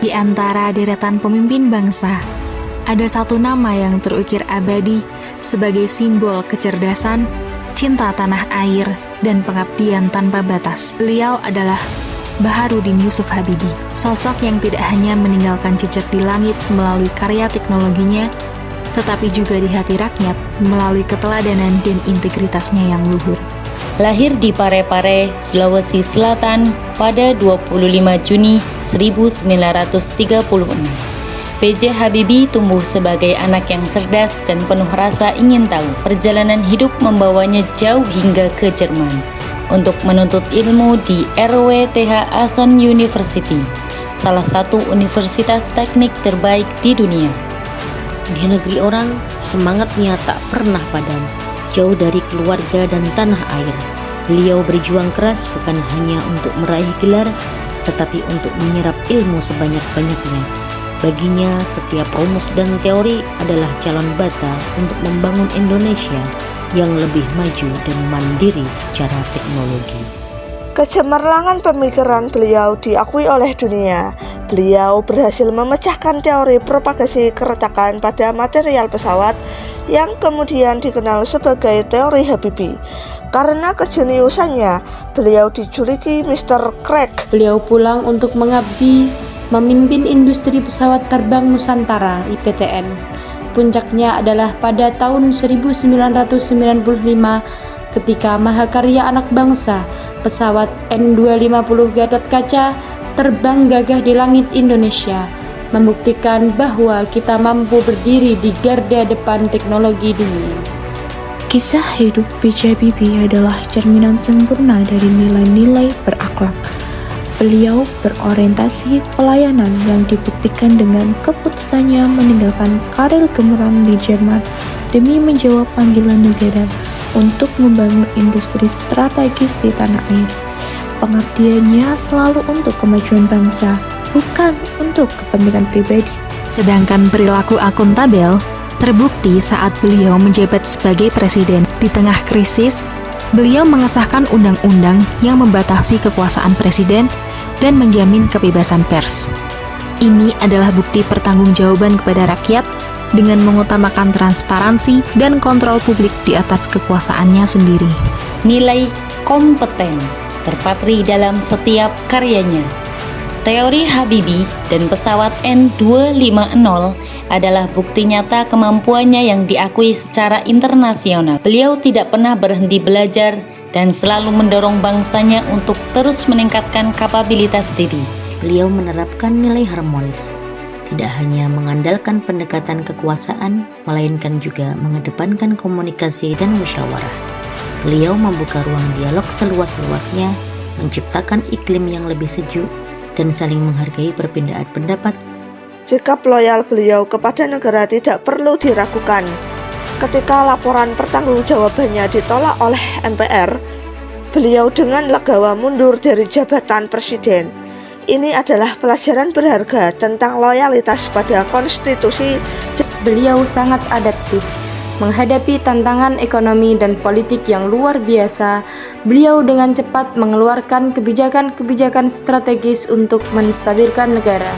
Di antara deretan pemimpin bangsa, ada satu nama yang terukir abadi sebagai simbol kecerdasan, cinta tanah air, dan pengabdian tanpa batas. Beliau adalah Baharudin Yusuf Habibie, sosok yang tidak hanya meninggalkan jejak di langit melalui karya teknologinya, tetapi juga di hati rakyat melalui keteladanan dan integritasnya yang luhur. Lahir di Parepare, Sulawesi Selatan pada 25 Juni 1936. B.J. Habibie tumbuh sebagai anak yang cerdas dan penuh rasa ingin tahu. Perjalanan hidup membawanya jauh hingga ke Jerman untuk menuntut ilmu di RWTH Aachen University, salah satu universitas teknik terbaik di dunia. Di negeri orang, semangatnya tak pernah padam. Jauh dari keluarga dan tanah air, beliau berjuang keras bukan hanya untuk meraih gelar, tetapi untuk menyerap ilmu sebanyak-banyaknya. Baginya, setiap rumus dan teori adalah calon bata untuk membangun Indonesia yang lebih maju dan mandiri secara teknologi. Kecemerlangan pemikiran beliau diakui oleh dunia. Beliau berhasil memecahkan teori propagasi keretakan pada material pesawat yang kemudian dikenal sebagai teori Habibie. Karena kejeniusannya, beliau dijuluki Mr. Crack. Beliau pulang untuk mengabdi, memimpin industri pesawat terbang Nusantara (IPTN). Puncaknya adalah pada tahun 1995 ketika mahakarya anak bangsa, pesawat N250 Gatot Kaca terbang gagah di langit Indonesia, membuktikan bahwa kita mampu berdiri di garda depan teknologi dunia. Kisah hidup B.J. Habibie adalah cerminan sempurna dari nilai-nilai berakhlak. Beliau berorientasi pelayanan yang dibuktikan dengan keputusannya meninggalkan karir gemerlap di Jerman demi menjawab panggilan negara untuk membangun industri strategis di tanah air. Pengabdiannya selalu untuk kemajuan bangsa, bukan untuk kepentingan pribadi. Sedangkan perilaku akuntabel terbukti saat beliau menjabat sebagai presiden. Di tengah krisis, beliau mengesahkan undang-undang yang membatasi kekuasaan presiden dan menjamin kebebasan pers. Ini adalah bukti pertanggungjawaban kepada rakyat dengan mengutamakan transparansi dan kontrol publik di atas kekuasaannya sendiri. Nilai kompeten terpatri dalam setiap karyanya. Teori Habibie dan pesawat N250 adalah bukti nyata kemampuannya yang diakui secara internasional. Beliau tidak pernah berhenti belajar dan selalu mendorong bangsanya untuk terus meningkatkan kapabilitas diri. Beliau menerapkan nilai harmonis, tidak hanya mengandalkan pendekatan kekuasaan, melainkan juga mengedepankan komunikasi dan musyawarah. Beliau membuka ruang dialog seluas-luasnya, menciptakan iklim yang lebih sejuk, dan saling menghargai perbedaan pendapat. Sikap loyal beliau kepada negara tidak perlu diragukan. Ketika laporan pertanggungjawabannya ditolak oleh MPR, beliau dengan legawa mundur dari jabatan presiden. Ini adalah pelajaran berharga tentang loyalitas pada konstitusi. Beliau sangat adaptif. Menghadapi tantangan ekonomi dan politik yang luar biasa, beliau dengan cepat mengeluarkan kebijakan-kebijakan strategis untuk menstabilkan negara,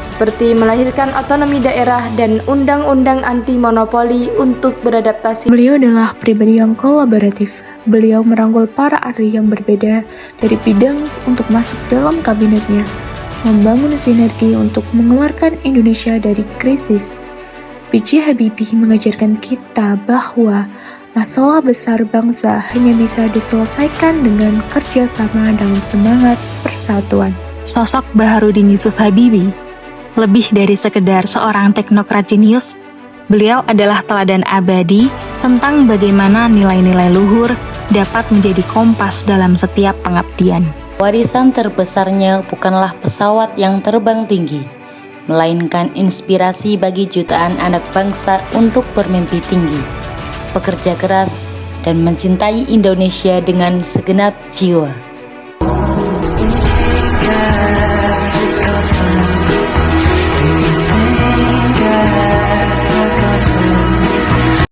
seperti melahirkan otonomi daerah dan undang-undang anti monopoli untuk beradaptasi. Beliau adalah pribadi yang kolaboratif. Beliau merangkul para ahli yang berbeda dari bidang untuk masuk dalam kabinetnya, membangun sinergi untuk mengeluarkan Indonesia dari krisis. B.J. Habibie mengajarkan kita bahwa masalah besar bangsa hanya bisa diselesaikan dengan kerjasama dan semangat persatuan. Sosok Baharudin Yusuf Habibie lebih dari sekedar seorang teknokrat jenius. Beliau adalah teladan abadi tentang bagaimana nilai-nilai luhur dapat menjadi kompas dalam setiap pengabdian. Warisan terbesarnya bukanlah pesawat yang terbang tinggi, melainkan inspirasi bagi jutaan anak bangsa untuk bermimpi tinggi, bekerja keras, dan mencintai Indonesia dengan segenap jiwa.